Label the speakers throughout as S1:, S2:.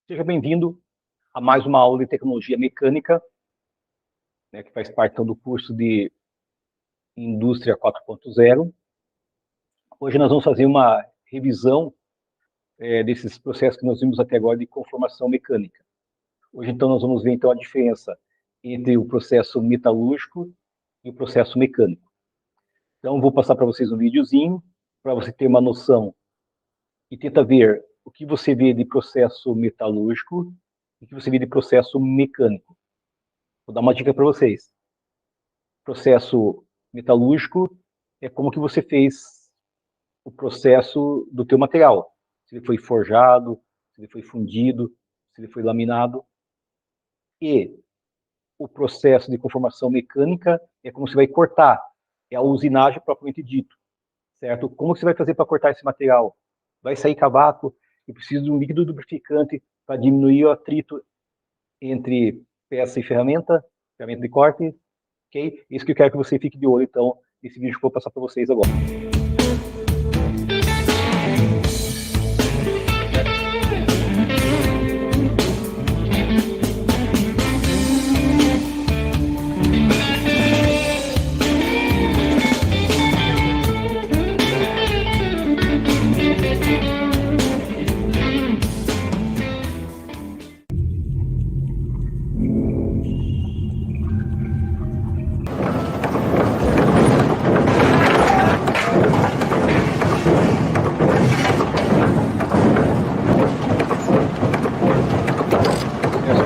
S1: Seja bem-vindo a mais uma aula de tecnologia mecânica, que faz parte então, do curso de Indústria 4.0. Hoje nós vamos fazer uma revisão desses processos que nós vimos até agora de conformação mecânica. Hoje, então, nós vamos ver então, a diferença entre o processo metalúrgico e o processo mecânico. Então, vou passar para vocês um videozinho, para você ter uma noção e tenta ver o que você vê de processo metalúrgico e o que você vê de processo mecânico. Vou dar uma dica para vocês. Processo metalúrgico é como que você fez o processo do teu material. Se ele foi forjado, se ele foi fundido, se ele foi laminado. E o processo de conformação mecânica é como você vai cortar. É a usinagem propriamente dito, certo? Como você vai fazer para cortar esse material? Vai sair cavaco e precisa de um líquido lubrificante para diminuir o atrito entre peça e ferramenta de corte, ok? Isso que eu quero que você fique de olho, então, nesse vídeo que eu vou passar para vocês agora.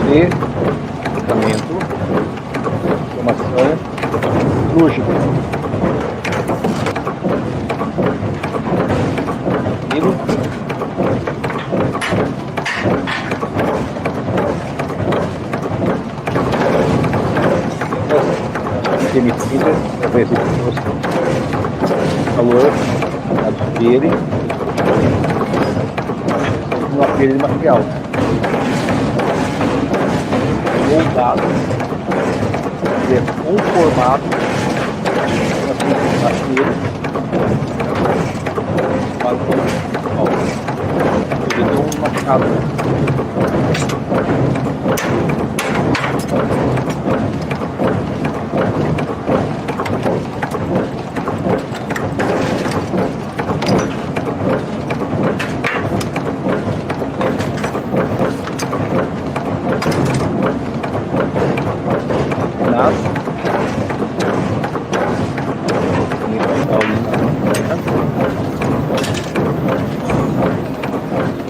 S1: Equipamento, formação cirúrgica. Emitida através do calor dele no aparelho de material. Moldado, ele é conformado com a sensibilidade dele para o controle. Ele deu uma chave.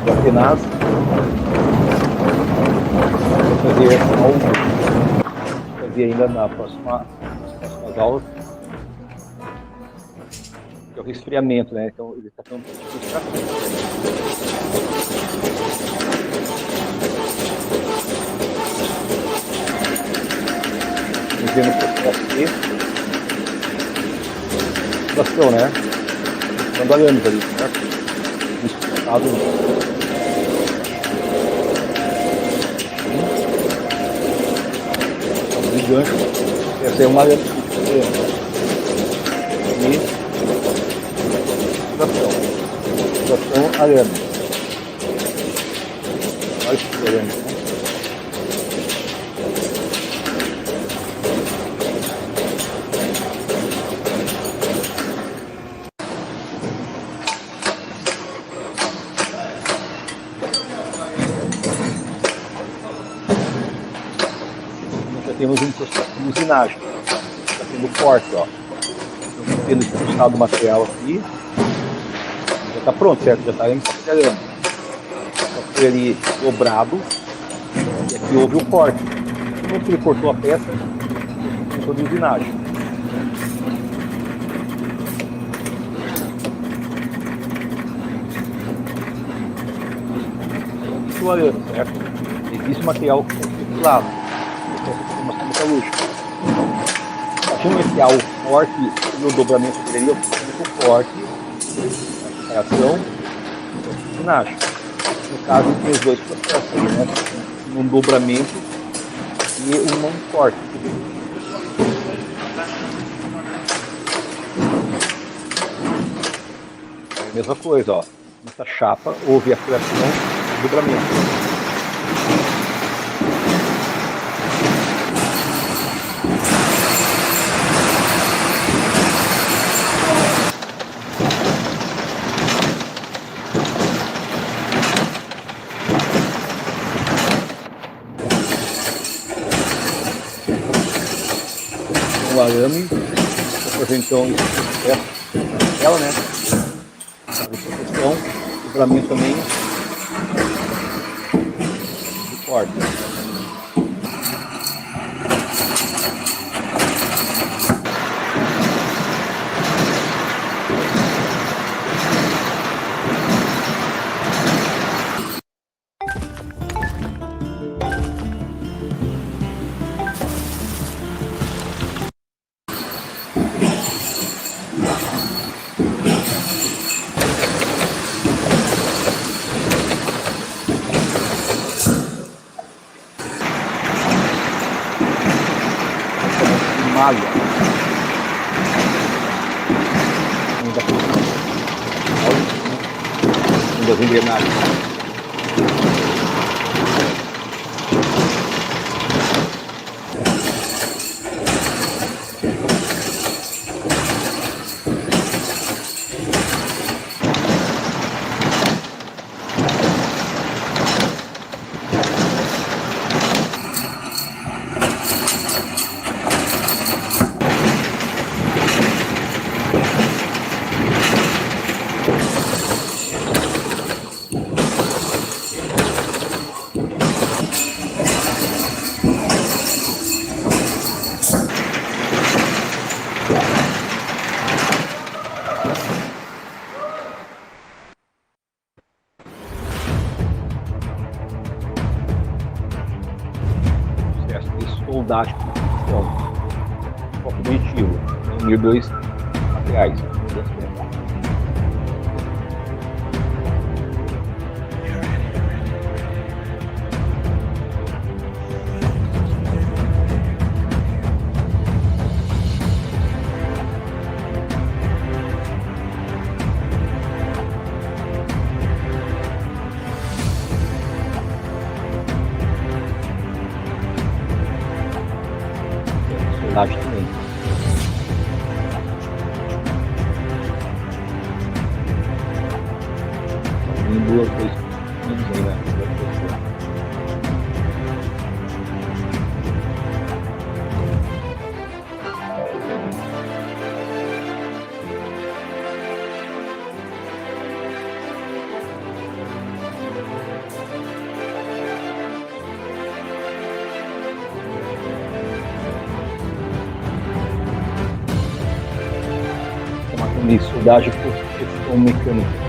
S1: Apenas vou fazer algo fazer ainda nas próximas aulas, que é o resfriamento, né? Então ele está falando de resfriamento. Vamos ver no processo de extração, né? Trabalhamos ali, certo? De gancho, essa é uma arame e extração arame. Olha esse arame. Temos um processo de usinagem, está tendo corte, ó. Estamos tendo expulsado o material aqui, já está pronto, certo? Já está encapsulando. Só foi ali dobrado e aqui houve o corte. Quando ele cortou a peça, começou de usinagem. Isso é o arame, certo? Existe material circulado. Metalúrgica. Achando inicial o corte e o dobramento dele, o corte, a separação e a usinagem. No caso, tem os dois processos, né? Um dobramento e um corte. É a mesma coisa, ó. Nessa chapa houve a furação e dobramento. o arame, vou fazer então ela, né? A proteção, e para mim também de corte. Malha. Das engrenagens. Soldagem foco positivo, unir dois materiais. Soldagem também. Duas coisas aí, né? De soldagem por questão mecânica.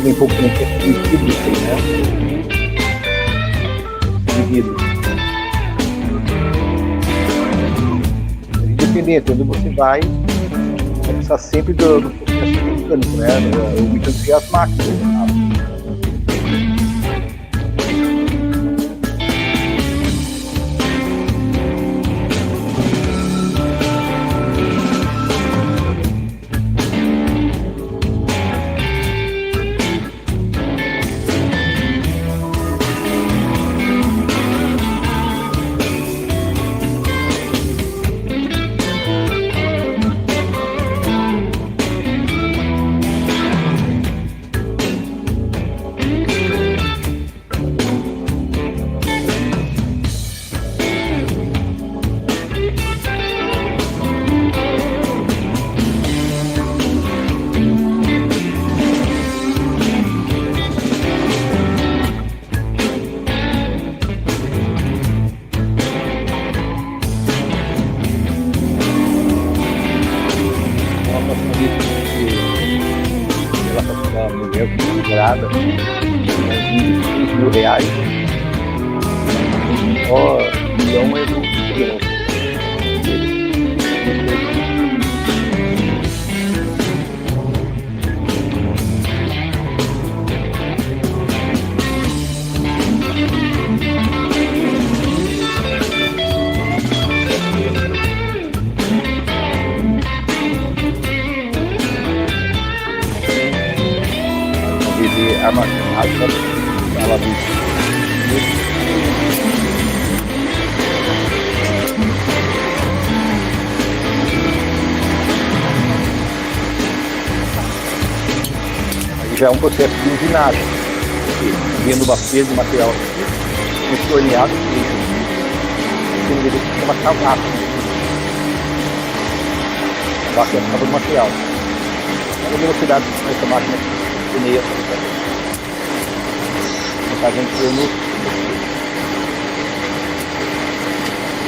S1: Um pouco de sentido, né? Dividido. Independente, onde você vai precisar sempre do processo mecânico, né? O mecânico e as máquinas. uma mulher grada, R$6.000, ó, milhão é do armazenado, ela aí já é um processo de usinagem, vendo uma perda de material aqui, torneado, tem um que chama cavaco. Cavaco é a cava do material. Olha a velocidade que essa máquina torneia. Tá vendo se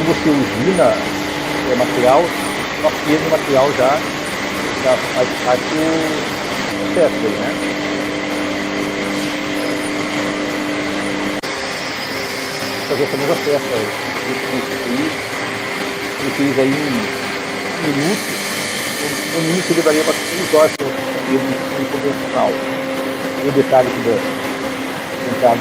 S1: você usina material, só fez o material já faz parte do processo, né? Fazer essa mesma peça aí. Eu fiz aí um minuto, no mínimo ele levaria umas 3 horas para fazer um convencional. Aí o detalhe aqui da entrada.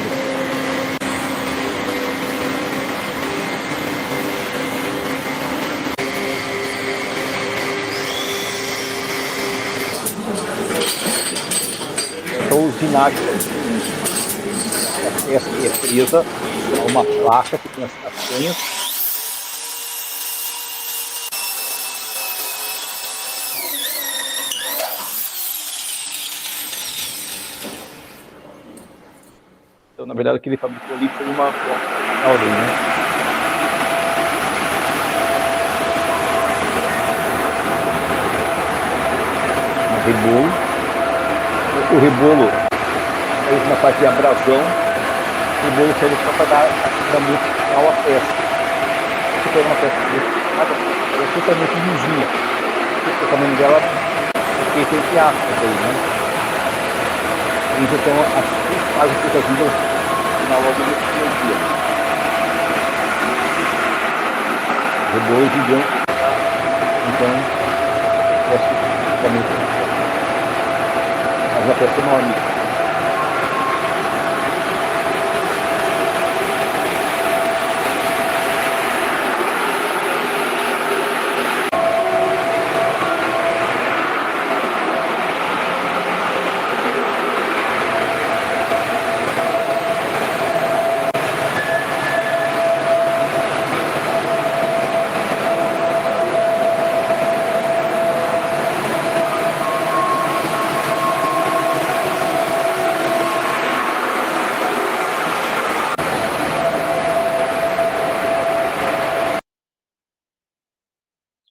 S1: Então, usinagem essa peça é presa a uma placa que tem as castanhas. Então, na verdade, o que ele fabricou ali foi uma ordem, né? Um rebolo. O rebolo é na parte de abrasão. O rebolo serve só para dar acabamento final à peça. Você pega uma peça ela é totalmente lisinha. O tamanho dela é feito entre aspas aí, né? Então, as 3 fases que ajudam na logo de energia. Rebolo gigante. Então, faz uma peça enorme.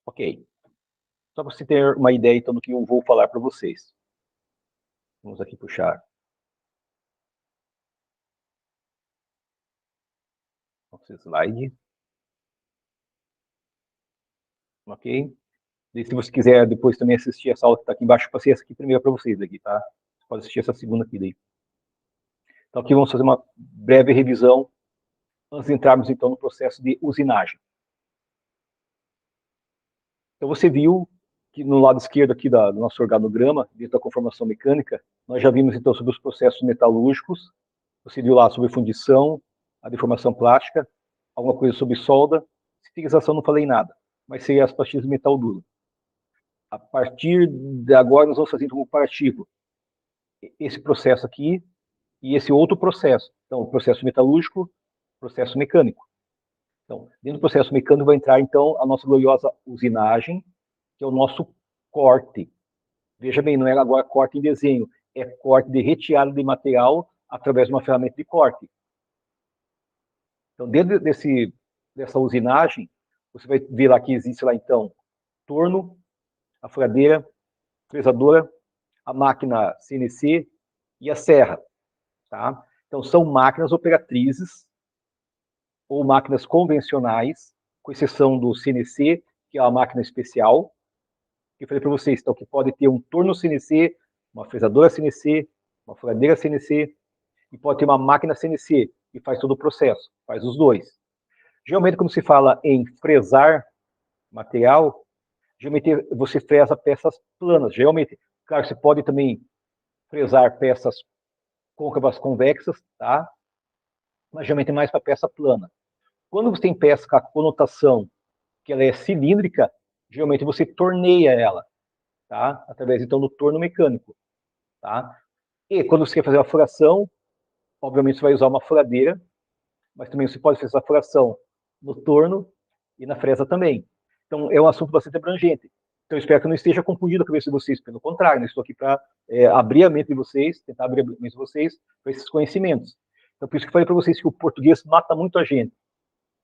S1: Ok. Só para você ter uma ideia, então, do que eu vou falar para vocês. Vamos aqui puxar. Nosso slide. Ok? E se você quiser depois também assistir essa aula que está aqui embaixo, eu passei essa aqui primeiro para vocês aqui, tá? Você pode assistir essa segunda aqui daí. Então aqui vamos fazer uma breve revisão antes de entrarmos então no processo de usinagem. Então você viu que no lado esquerdo aqui do nosso organograma, dentro da conformação mecânica, nós já vimos então sobre os processos metalúrgicos. Você viu lá sobre fundição, a deformação plástica, alguma coisa sobre solda. Fixação não falei nada, mas seria as pastilhas de metal duro. A partir de agora nós vamos fazer como partícula esse processo aqui e esse outro processo. Então, o processo metalúrgico, processo mecânico. Então, dentro do processo mecânico vai entrar, então, a nossa gloriosa usinagem, que é o nosso corte. Veja bem, não é agora corte em desenho, é corte de retirada de material através de uma ferramenta de corte. Então, dentro dessa usinagem, você vai ver lá que existe lá, então, torno, a furadeira, fresadora, a máquina CNC e a serra. Tá? Então, são máquinas operatrizes ou máquinas convencionais, com exceção do CNC, que é uma máquina especial. Eu falei para vocês, então, que pode ter um torno CNC, uma fresadora CNC uma furadeira CNC, e pode ter uma máquina CNC, que faz todo o processo, faz os dois. Geralmente, quando se fala em fresar material, geralmente você fresa peças planas. Geralmente, claro, você pode também fresar peças côncavas convexas, tá? Mas geralmente é mais para peça plana. Quando você tem peça com a conotação que ela é cilíndrica, geralmente você torneia ela, tá? Através, então, do torno mecânico, tá? E quando você quer fazer a furação, obviamente você vai usar uma furadeira, mas também você pode fazer essa furação no torno e na fresa também. Então, é um assunto bastante abrangente. Então, eu espero que eu não esteja confundindo a cabeça de vocês, pelo contrário, eu estou aqui para abrir a mente de vocês, tentar abrir a mente de vocês para esses conhecimentos. Então, por isso que eu falei para vocês que o português mata muito a gente.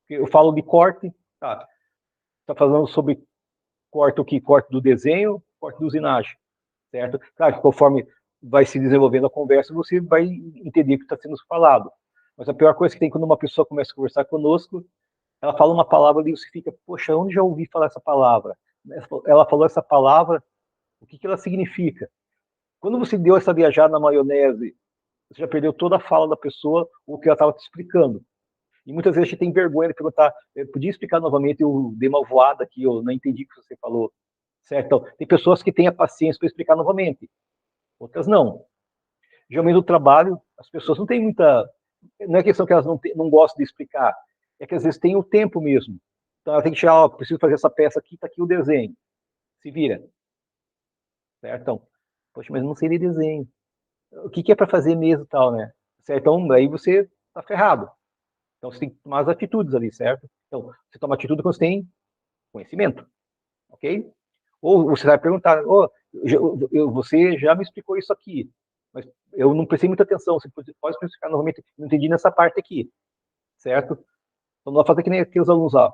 S1: Eu falo de corte, tá? Está falando sobre corte o que? Corte do desenho, corte de usinagem, certo? Claro que conforme vai se desenvolvendo a conversa, você vai entender o que está sendo falado. Mas a pior coisa que tem quando uma pessoa começa a conversar conosco, ela fala uma palavra e você fica, poxa, onde já ouvi falar essa palavra? Ela falou essa palavra, o que ela significa? Quando você deu essa viajada na maionese, você já perdeu toda a fala da pessoa, ou o que ela estava te explicando. E muitas vezes a gente tem vergonha de perguntar, podia explicar novamente, eu dei uma voada aqui, eu não entendi o que você falou, certo? Então, tem pessoas que têm a paciência para explicar novamente, outras não. Geralmente no trabalho, as pessoas não têm muita... Não é questão que elas não gostam de explicar, é que às vezes tem o tempo mesmo. Então ela tem que chegar, ó, preciso fazer essa peça aqui, tá aqui o desenho. Se vira. Certo? Então, poxa, mas não sei de desenho. O que é para fazer mesmo tal, né? Certo? Então, aí você tá ferrado. Então você tem que tomar as atitudes ali, certo? Então, você toma atitude quando você tem conhecimento, ok? Ou você vai perguntar, oh, você já me explicou isso aqui, mas eu não prestei muita atenção, você pode explicar novamente, não entendi nessa parte aqui, certo? Então, nós fazer que nem aqueles alunos lá,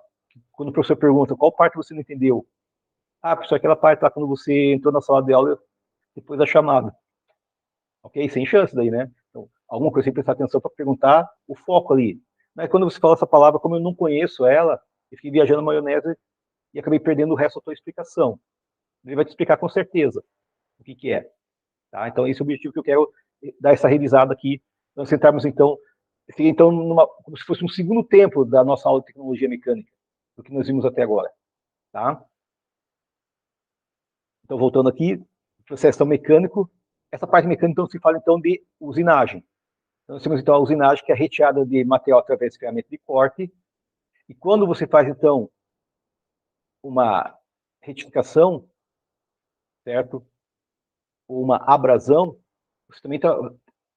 S1: quando o professor pergunta qual parte você não entendeu. Ah, professor, aquela parte lá quando você entrou na sala de aula depois da chamada. Ok? Sem chance daí, né? Então, alguma coisa sem prestar atenção para perguntar o foco ali. Mas quando você fala essa palavra, como eu não conheço ela, eu fiquei viajando na maionese e acabei perdendo o resto da tua explicação. Ele vai te explicar com certeza o que é. Tá? Então, esse é o objetivo que eu quero dar essa revisada aqui. Nós entrarmos, então, como se fosse um segundo tempo da nossa aula de tecnologia mecânica, do que nós vimos até agora. Tá? Então, voltando aqui, processo mecânico. Essa parte mecânica, então, se fala, então, de usinagem. Então, nós temos, então, a usinagem, que é a retirada de material através de ferramenta de corte. E quando você faz, então, uma retificação, certo? Ou uma abrasão, você também está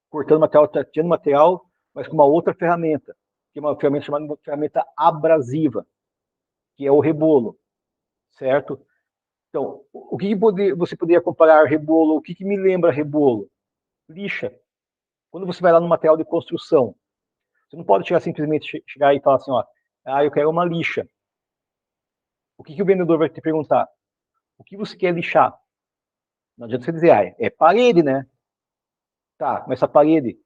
S1: cortando material, está tirando material, mas com uma outra ferramenta, que é uma ferramenta chamada ferramenta abrasiva, que é o rebolo, certo? Então, o que você poderia comparar rebolo? O que me lembra rebolo? Lixa. Quando você vai lá no material de construção, você não pode chegar simplesmente chegar e falar assim, ó, ah, eu quero uma lixa. O que o vendedor vai te perguntar? O que você quer lixar? Não adianta você dizer, ah, é parede, né? Tá, mas essa parede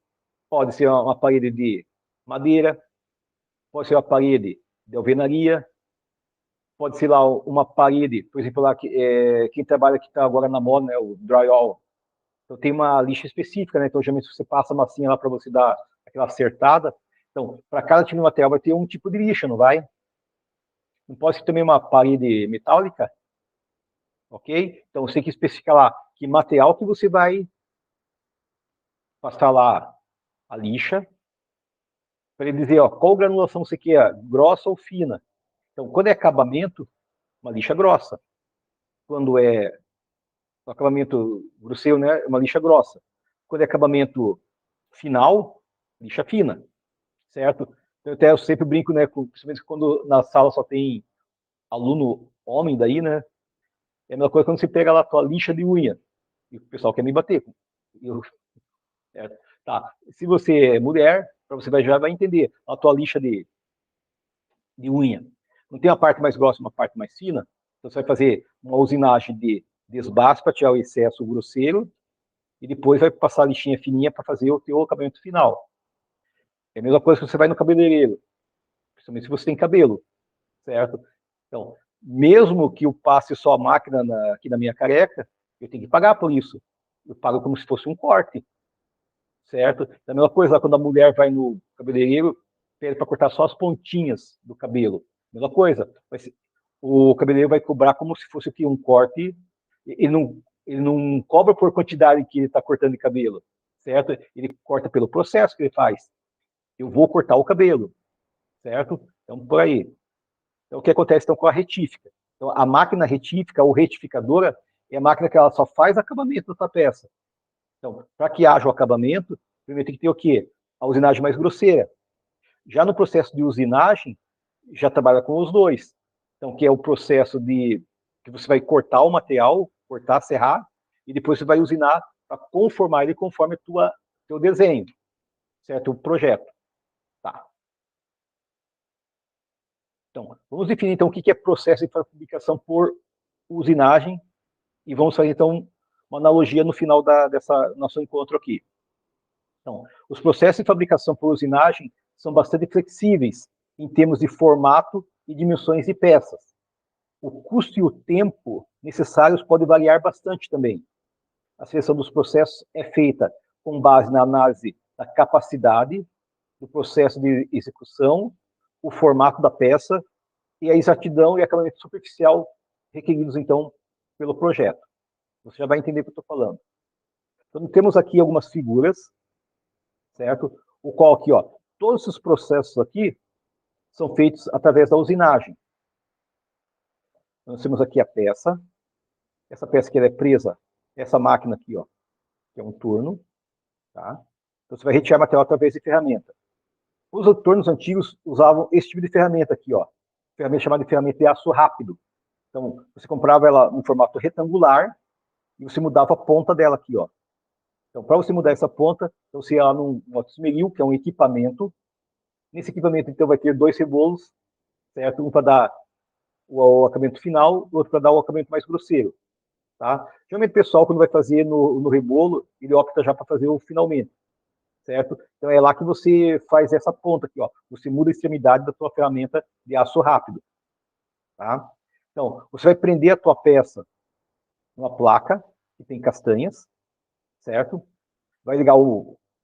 S1: pode ser uma parede de madeira, pode ser uma parede de alvenaria, pode ser lá uma parede, por exemplo, lá quem trabalha que está agora na moda, né, o drywall. Então tem uma lixa específica, né? Então geralmente você passa a massinha lá para você dar aquela acertada. Então, para cada tipo de material vai ter um tipo de lixa, não vai? Não pode ser também uma parede metálica, ok? Então você tem que especificar lá que material que você vai passar lá a lixa, para ele dizer, ó, qual granulação você quer, grossa ou fina. Então, quando é acabamento, uma lixa grossa. Quando é acabamento grosseiro, né, uma lixa grossa. Quando é acabamento final, lixa fina, certo? Até eu sempre brinco, né, principalmente quando na sala só tem aluno homem daí, né, é a mesma coisa quando você pega lá a tua lixa de unha, e o pessoal quer me bater. Eu, certo? Tá. Se você é mulher, você já vai entender a tua lixa de unha. Não tem uma parte mais grossa, uma parte mais fina, então você vai fazer uma usinagem de desbaste para tirar o excesso grosseiro, e depois vai passar a lixinha fininha para fazer o teu acabamento final. É a mesma coisa que você vai no cabeleireiro, principalmente se você tem cabelo, certo? Então, mesmo que eu passe só a máquina aqui na minha careca, eu tenho que pagar por isso. Eu pago como se fosse um corte, certo? Da mesma coisa, quando a mulher vai no cabeleireiro, pede para cortar só as pontinhas do cabelo. Mesma coisa, o cabeleireiro vai cobrar como se fosse aqui um corte, ele não cobra por quantidade que ele está cortando de cabelo, certo? Ele corta pelo processo que ele faz. Eu vou cortar o cabelo, certo? Então, por aí. Então, o que acontece então com a retífica? Então, a máquina retífica ou retificadora é a máquina que ela só faz acabamento da sua peça. Então, para que haja o acabamento, primeiro tem que ter o quê? A usinagem mais grosseira. Já no processo de usinagem, já trabalha com os dois. Então, que é o processo de que você vai cortar o material, cortar, serrar, e depois você vai usinar para conformar ele conforme teu desenho, certo? O projeto. Tá. Então, vamos definir então o que é processo de fabricação por usinagem e vamos fazer então uma analogia no final dessa nosso encontro aqui. Então, os processos de fabricação por usinagem são bastante flexíveis em termos de formato e dimensões de peças. O custo e o tempo necessários podem variar bastante também. A seleção dos processos é feita com base na análise da capacidade, do processo de execução, o formato da peça e a exatidão e acabamento superficial requeridos, então, pelo projeto. Você já vai entender o que eu estou falando. Então, temos aqui algumas figuras, certo? O qual aqui, ó, todos esses processos aqui são feitos através da usinagem. Nós temos aqui a peça. Essa peça aqui ela é presa, essa máquina aqui, ó, que é um torno, tá? Então, você vai retirar material através de ferramenta. Os tornos antigos usavam esse tipo de ferramenta aqui, ó. Ferramenta chamada de ferramenta de aço rápido. Então, você comprava ela no formato retangular e você mudava a ponta dela aqui, ó. Então, para você mudar essa ponta, então, você ia lá num esmeril, que é um equipamento. Nesse equipamento, então, vai ter dois rebolos, certo? Um para dar o acabamento final, o outro para dar o acabamento mais grosseiro, tá? Geralmente, o pessoal, quando vai fazer no rebolo, ele opta já para fazer o finalmente, certo? Então, é lá que você faz essa ponta aqui, ó. Você muda a extremidade da tua ferramenta de aço rápido, tá? Então, você vai prender a tua peça numa placa que tem castanhas, certo? Vai ligar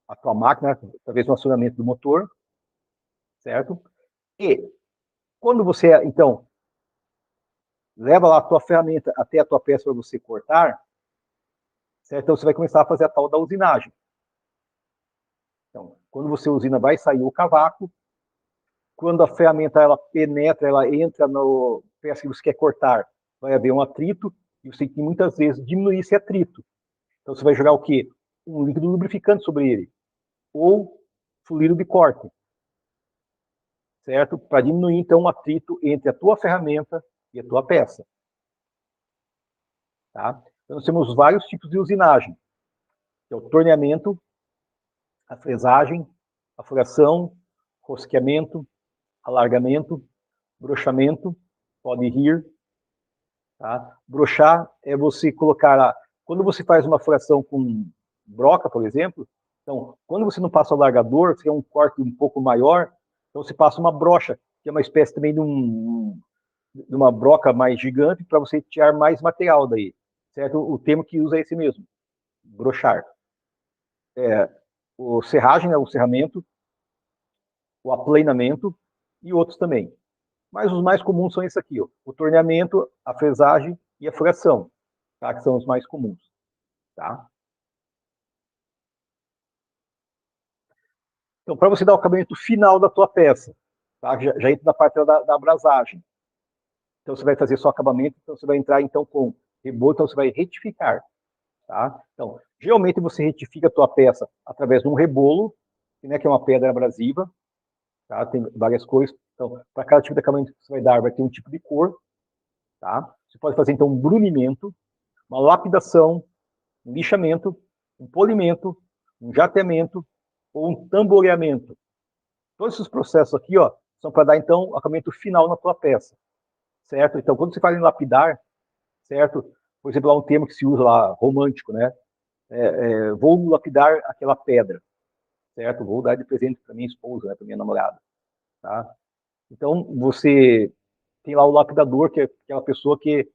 S1: a tua máquina, talvez no acionamento do motor, certo? E quando você, então, leva lá a tua ferramenta até a tua peça para você cortar, certo? Então você vai começar a fazer a tal da usinagem. Então, quando você usina, vai sair o cavaco. Quando a ferramenta ela penetra, ela entra no peça que você quer cortar, vai haver um atrito e você tem que muitas vezes diminuir esse atrito. Então você vai jogar o quê? Um líquido lubrificante sobre ele ou fluido de corte, certo? Para diminuir então o atrito entre a tua ferramenta e a tua peça, tá? Então nós temos vários tipos de usinagem, que é o torneamento, a fresagem, a furação, rosqueamento, alargamento, brochamento, pode rir, tá? Brochar é você colocar quando você faz uma furação com broca, por exemplo, então, quando você não passa o alargador, você quer um corte um pouco maior, então você passa uma brocha, que é uma espécie também de uma broca mais gigante para você tirar mais material daí, certo? O termo que usa é esse mesmo, brochar. O serragem, né, o serramento, o aplanamento e outros também. Mas os mais comuns são esses aqui, ó, o torneamento, a fresagem e a furação, tá? Que são os mais comuns, tá? Então, para você dar o acabamento final da tua peça, tá? Já entra na parte da abrasagem. Então, você vai fazer só acabamento, então você vai entrar então com rebolo, então você vai retificar, tá? Então, geralmente você retifica a tua peça através de um rebolo, né, que é uma pedra abrasiva, tá? Tem várias cores. Então, para cada tipo de acabamento que você vai dar, vai ter um tipo de cor, tá? Você pode fazer então um brunimento, uma lapidação, um lixamento, um polimento, um jateamento ou um tamboreamento. Todos esses processos aqui, ó, são para dar então o acabamento final na tua peça, certo? Então, quando você fala em lapidar, certo? Por exemplo, lá um termo que se usa lá, romântico, né? Vou lapidar aquela pedra, certo? Vou dar de presente para minha esposa, né? Para minha namorada, tá? Então, você tem lá o lapidador, que é aquela pessoa que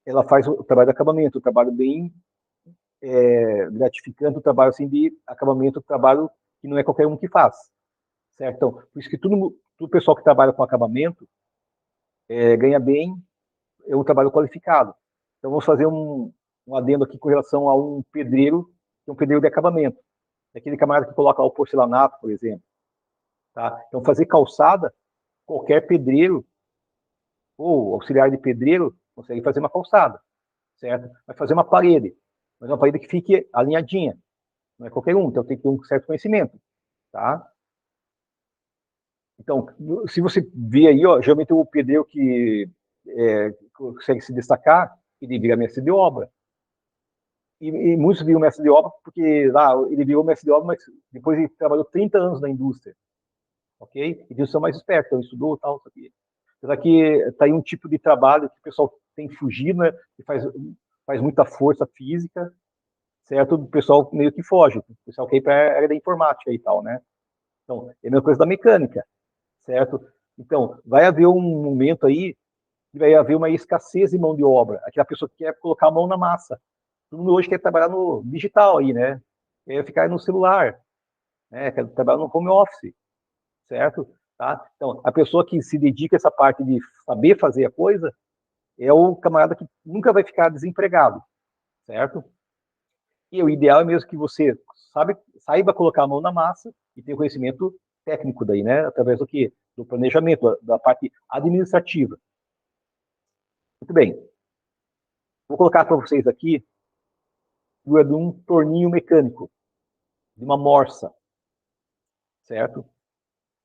S1: ela faz o trabalho de acabamento, o trabalho bem gratificante o trabalho assim, de acabamento, trabalho que não é qualquer um que faz, certo? Então, por isso que todo pessoal que trabalha com acabamento ganha bem, é um trabalho qualificado. Então, vamos fazer um adendo aqui com relação a um pedreiro, que é um pedreiro de acabamento. Aquele camarada que coloca o porcelanato, por exemplo. Tá? Então, fazer calçada, qualquer pedreiro ou auxiliar de pedreiro consegue fazer uma calçada, certo? Vai fazer uma parede, mas uma parede que fique alinhadinha. Não é qualquer um, então tem que ter um certo conhecimento, tá? Então, se você vê aí, ó, geralmente o pedreiro que consegue se destacar, ele vira mestre de obra. E muitos viram mestre de obra porque lá ele virou mestre de obra, mas depois ele trabalhou 30 anos na indústria, ok? E eles são mais espertos, então estudou tal, isso aqui. Apesar que está aí um tipo de trabalho que o pessoal tem fugido, né? Que faz muita força física, certo? O pessoal meio que foge. O pessoal quer ir para a área da informática e tal, né? Então, é a mesma coisa da mecânica, certo? Então, vai haver um momento aí que vai haver uma escassez de mão de obra. Aquela pessoa que quer colocar a mão na massa. Todo mundo hoje quer trabalhar no digital aí, né? Quer ficar no celular, né? Quer trabalhar no home office, certo? Tá? Então, a pessoa que se dedica a essa parte de saber fazer a coisa é o camarada que nunca vai ficar desempregado, certo? E o ideal é mesmo que você saiba colocar a mão na massa e tenha conhecimento técnico daí, né? Através do que? Do planejamento, da parte administrativa. Muito bem. Vou colocar para vocês aqui de um torninho mecânico, de uma morsa, certo?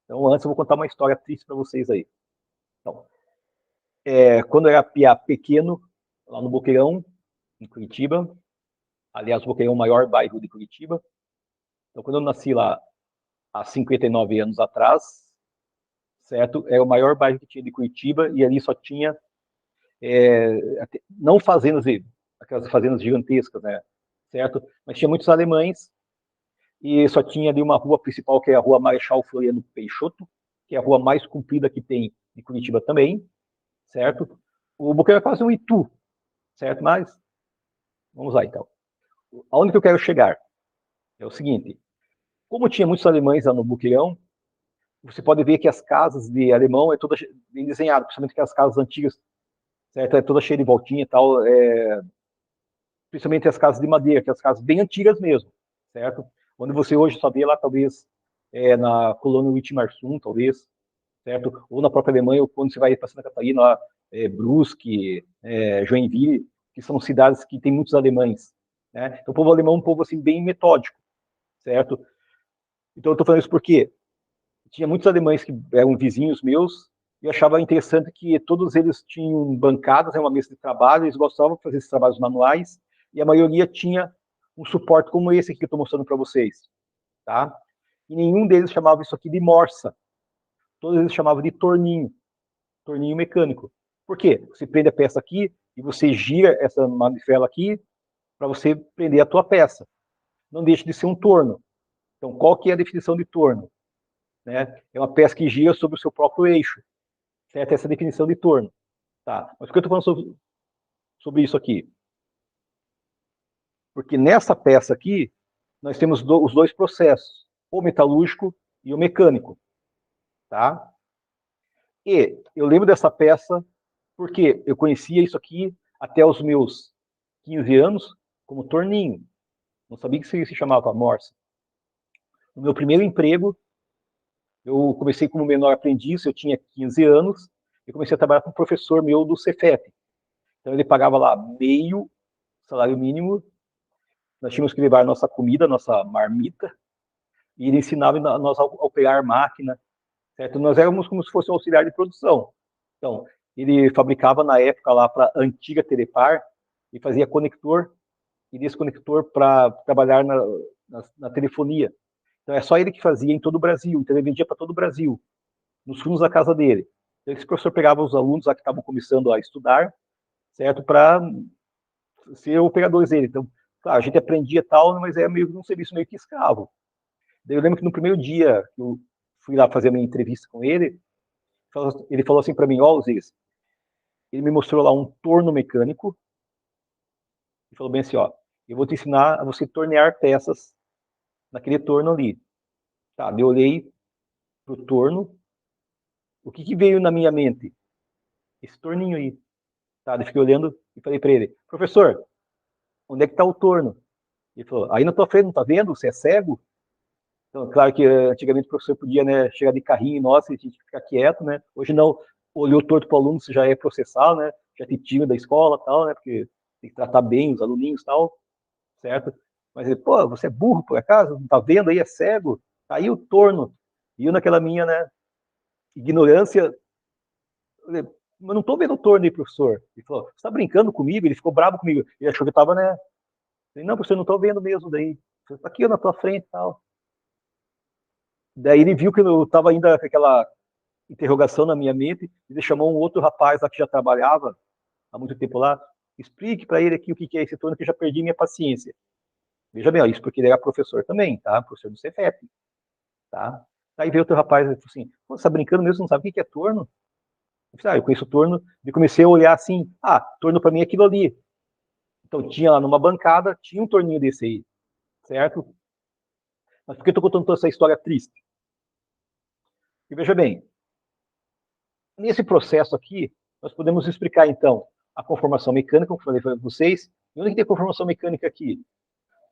S1: Então, antes eu vou contar uma história triste para vocês aí. Então, quando eu era piá pequeno, lá no Boqueirão, em Curitiba, aliás, o Boqueirão é o maior bairro de Curitiba. Então, quando eu nasci lá há 59 anos atrás, certo? É o maior bairro que tinha de Curitiba e ali só tinha não fazendas, aquelas fazendas gigantescas, né? Certo? Mas tinha muitos alemães e só tinha ali uma rua principal que é a Rua Marechal Floriano Peixoto, que é a rua mais comprida que tem de Curitiba também, certo? O Boqueirão é quase um Itu, certo? Mas vamos lá então. Aonde que eu quero chegar? É o seguinte: como tinha muitos alemães lá no Boqueirão, você pode ver que as casas de alemão é toda bem desenhada, principalmente aquelas casas antigas, certo? É toda cheia de voltinha e tal, principalmente as casas de madeira, aquelas casas bem antigas mesmo, certo? Onde você hoje só vê lá, talvez, na colônia Witmarsum, talvez, certo? Ou na própria Alemanha, ou quando você vai para Santa Catarina, lá, Brusque, Joinville, que são cidades que têm muitos alemães, né? Então, o povo alemão é um povo, assim, bem metódico, certo? Então, eu estou falando isso porque tinha muitos alemães que eram vizinhos meus, e eu achava interessante que todos eles tinham bancadas, uma mesa de trabalho, eles gostavam de fazer esses trabalhos manuais, e a maioria tinha um suporte como esse que eu estou mostrando para vocês, tá? E nenhum deles chamava isso aqui de morsa, todos eles chamavam de torninho, torninho mecânico. Por quê? Você prende a peça aqui e você gira essa manivela aqui para você prender a tua peça. Não deixa de ser um torno. Então, qual que é a definição de torno? Né? É uma peça que gira sobre o seu próprio eixo. Certo? Essa definição de torno. Tá. Mas por que eu estou falando sobre isso aqui? Porque nessa peça aqui, nós temos os dois processos, o metalúrgico e o mecânico. Tá? E eu lembro dessa peça porque eu conhecia isso aqui até os meus 15 anos como torninho. Não sabia que se chamava morsa. No meu primeiro emprego, eu comecei como menor aprendiz, eu tinha 15 anos, e comecei a trabalhar com um professor meu do Cefet. Então ele pagava lá meio salário mínimo, nós tínhamos que levar nossa comida, nossa marmita, e ele ensinava nós a operar máquina, certo? Nós éramos como se fosse um auxiliar de produção. Então, ele fabricava na época lá para a antiga Telepar, e fazia conector e desconector para trabalhar na telefonia. Então, é só ele que fazia em todo o Brasil, então ele vendia para todo o Brasil, nos fundos da casa dele. Então, esse professor pegava os alunos lá que estavam começando a estudar, certo? Para ser operadores dele. Então, claro, a gente aprendia tal, mas é meio um serviço meio que escravo. Daí eu lembro que no primeiro dia que eu fui lá fazer a minha entrevista com ele, ele falou assim para mim, ó, Ziz, ele me mostrou lá um torno mecânico e falou bem assim, ó, eu vou te ensinar a você tornear peças naquele torno ali. Tá, eu olhei pro torno, o que veio na minha mente? Esse torninho aí. Tá, eu fiquei olhando e falei para ele, professor, onde é que está o torno? Ele falou, aí na tua frente, não tá vendo? Você é cego? Então, claro que antigamente o professor podia, né, chegar de carrinho, nossa, e a gente ficar quieto, né? Hoje não, olhou torto para o aluno, você já é processado, né? Já te tira da escola, tal, né? Porque tem que tratar bem os aluninhos, tal, certo? Mas ele, pô, você é burro por acaso? Não tá vendo aí, é cego? Tá aí o torno. E eu naquela minha, né, ignorância, eu mas não tô vendo o torno aí, professor. Ele falou, você tá brincando comigo? Ele ficou bravo comigo. Ele achou que eu tava, né? Falei, não, professor, não tô vendo mesmo daí. Você tá aqui na tua frente e tal. Daí ele viu que eu tava ainda com aquela interrogação na minha mente, e ele chamou um outro rapaz lá que já trabalhava há muito tempo lá, explique para ele aqui o que é esse torno, que eu já perdi minha paciência. Veja bem, ó, isso porque ele era professor também, tá? Professor do Cefep, tá? Aí veio outro rapaz e falou assim, você tá brincando mesmo, não sabe o que é torno? Eu falei, eu conheço torno, e comecei a olhar assim, torno para mim é aquilo ali. Então tinha lá numa bancada, tinha um torninho desse aí, certo? Mas por que eu tô contando toda essa história triste? E veja bem, nesse processo aqui, nós podemos explicar, então, a conformação mecânica, como eu falei para vocês. E onde que tem conformação mecânica aqui?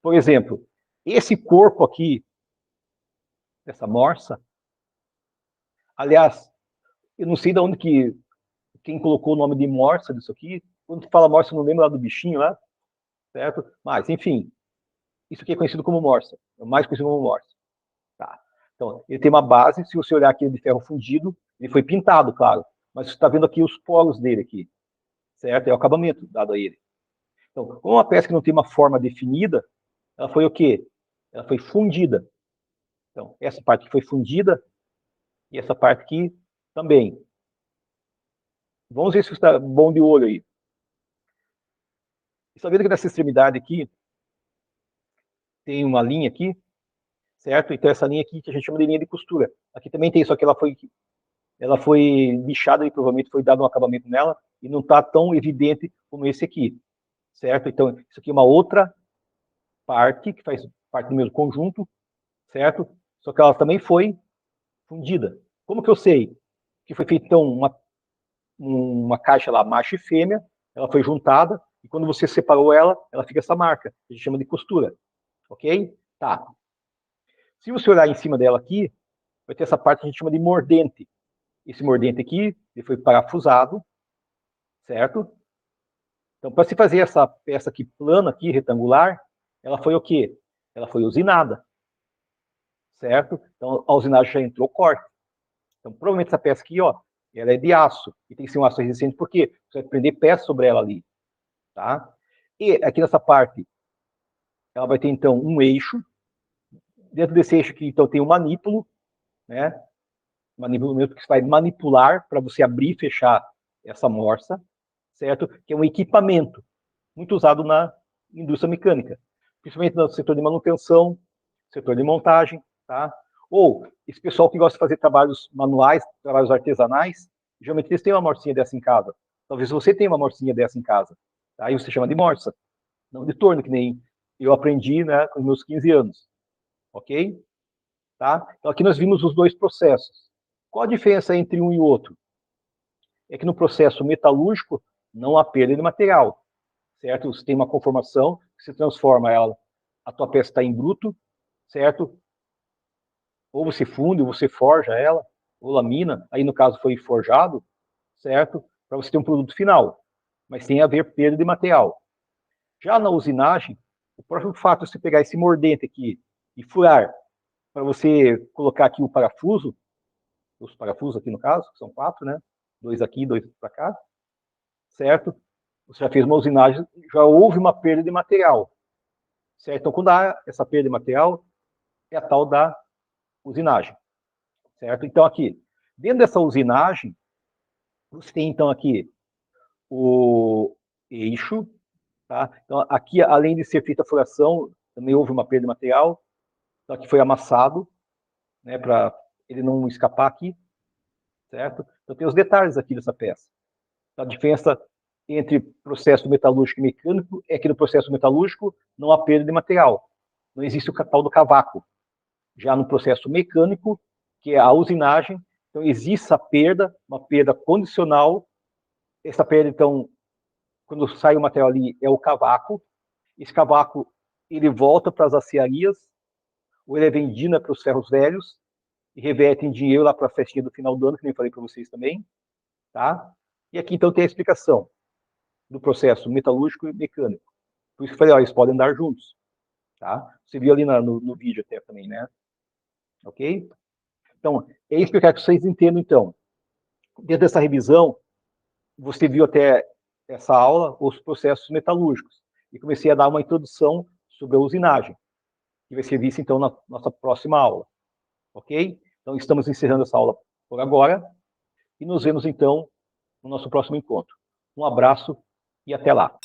S1: Por exemplo, esse corpo aqui, dessa morsa, aliás, eu não sei de onde que, quem colocou o nome de morsa disso aqui. Quando tu fala morsa, eu não lembro lá do bichinho lá, certo? Mas, enfim, isso aqui é conhecido como morsa. É o mais conhecido como morsa. Tá. Então, ele tem uma base, se você olhar aqui, ele é de ferro fundido, ele foi pintado, claro. Mas você está vendo aqui os poros dele aqui, certo? É o acabamento dado a ele. Então, como uma peça que não tem uma forma definida, ela foi o quê? Ela foi fundida. Então, essa parte que foi fundida e essa parte aqui também. Vamos ver se está bom de olho aí. Está vendo que nessa extremidade aqui tem uma linha aqui, certo? Então, essa linha aqui que a gente chama de linha de costura. Aqui também tem, só que ela foi lixada e provavelmente foi dado um acabamento nela e não está tão evidente como esse aqui, certo? Então, isso aqui é uma outra parte que faz parte do mesmo conjunto, certo? Só que ela também foi fundida. Como que eu sei? Que foi feita, então, uma caixa lá, macho e fêmea, ela foi juntada, e quando você separou ela, ela fica essa marca, que a gente chama de costura, ok? Tá. Se você olhar em cima dela aqui, vai ter essa parte que a gente chama de mordente. Esse mordente aqui, ele foi parafusado, certo? Então, para se fazer essa peça aqui plana, aqui, retangular, ela foi o quê? Ela foi usinada, certo? Então, a usinagem já entrou corte. Então, provavelmente essa peça aqui, ó, ela é de aço, e tem que ser um aço resistente, porque você vai prender peça sobre ela ali, tá? E aqui nessa parte, ela vai ter, então, um eixo. Dentro desse eixo aqui, então, tem um manípulo, né? Manípulo mesmo, que você vai manipular para você abrir e fechar essa morsa, certo? Que é um equipamento muito usado na indústria mecânica, principalmente no setor de manutenção, setor de montagem, tá? Ou esse pessoal que gosta de fazer trabalhos manuais, trabalhos artesanais, geralmente eles têm uma morsinha dessa em casa. Talvez você tenha uma morsinha dessa em casa. Tá? Aí você chama de morsa, não de torno, que nem eu aprendi, né, com meus 15 anos. Ok? Tá? Então aqui nós vimos os dois processos. Qual a diferença entre um e o outro? É que no processo metalúrgico não há perda de material, certo? Você tem uma conformação, você transforma ela, a tua peça está em bruto, certo? Ou você funde, ou você forja ela, ou lamina, aí no caso foi forjado, certo? Para você ter um produto final, mas tem a ver perda de material. Já na usinagem, o próprio fato de você pegar esse mordente aqui e furar, para você colocar aqui o parafuso, os parafusos aqui no caso, que são 4, né? 2 aqui, 2 para cá, certo? Você já fez uma usinagem, já houve uma perda de material, certo? Então, quando há essa perda de material, é a tal da usinagem, certo? Então, aqui, dentro dessa usinagem, você tem, então, aqui o eixo, tá? Então, aqui, além de ser feita a furação, também houve uma perda de material, então aqui foi amassado, né, para ele não escapar aqui, certo? Então, tem os detalhes aqui dessa peça. A diferença entre processo metalúrgico e mecânico é que no processo metalúrgico não há perda de material. Não existe o tal do cavaco. Já no processo mecânico, que é a usinagem, então existe a perda, uma perda condicional. Essa perda, então, quando sai o material ali, é o cavaco. Esse cavaco, ele volta para as aciarias, ou ele é vendido para os ferros velhos, e reverte em dinheiro lá para a festinha do final do ano, que nem falei para vocês também. Tá? E aqui, então, tem a explicação do processo metalúrgico e mecânico. Por isso que eu falei, ó, eles podem andar juntos. Tá? Você viu ali no vídeo até também, né? Ok? Então, é isso que eu quero que vocês entendam, então. Dentro dessa revisão, você viu até essa aula os processos metalúrgicos. E comecei a dar uma introdução sobre a usinagem, que vai ser vista, então, na nossa próxima aula. Ok? Então, estamos encerrando essa aula por agora. E nos vemos, então, no nosso próximo encontro. Um abraço e até lá.